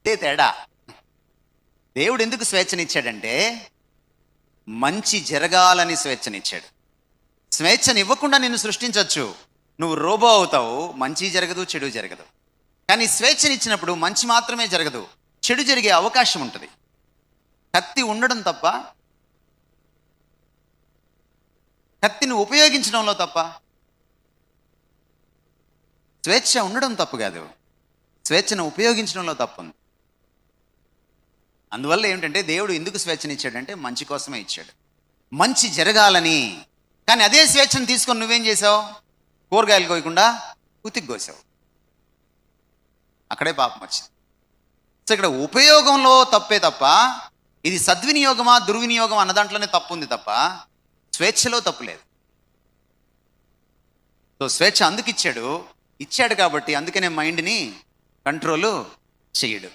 ఇదే తేడా. దేవుడు ఎందుకు స్వేచ్ఛనిచ్చాడంటే మంచి జరగాలని స్వేచ్ఛనిచ్చాడు. స్వేచ్ఛనివ్వకుండా నిన్ను సృష్టించవచ్చు, నువ్వు రోబో అవుతావు, మంచి జరగదు, చెడు జరగదు. కానీ స్వేచ్ఛనిచ్చినప్పుడు మంచి మాత్రమే జరగదు, చెడు జరిగే అవకాశం ఉంటుంది. కత్తి ఉండడం తప్ప, కత్తిని ఉపయోగించడంలో తప్ప. స్వేచ్ఛ ఉండడం తప్పు కాదు, స్వేచ్ఛను ఉపయోగించడంలో తప్పు ఉంది. అందువల్ల ఏమిటంటే దేవుడు ఎందుకు స్వేచ్ఛనిచ్చాడంటే మంచి కోసమే ఇచ్చాడు, మంచి జరగాలని. కానీ అదే స్వేచ్ఛను తీసుకొని నువ్వేం చేసావు? కూరగాయలు కోయకుండా ఉతికి కోసావు, అక్కడే పాపం వచ్చింది. సో ఇక్కడ ఉపయోగంలో తప్పే తప్ప, ఇది సద్వినియోగమా దుర్వినియోగం అన్న దాంట్లోనే తప్పు ఉంది తప్ప స్వేచ్ఛలో తప్పు లేదు. సో స్వేచ్ఛ అందుకు ఇచ్చాడు కాబట్టి అందుకనే మైండ్ని కంట్రోలు చేయడు.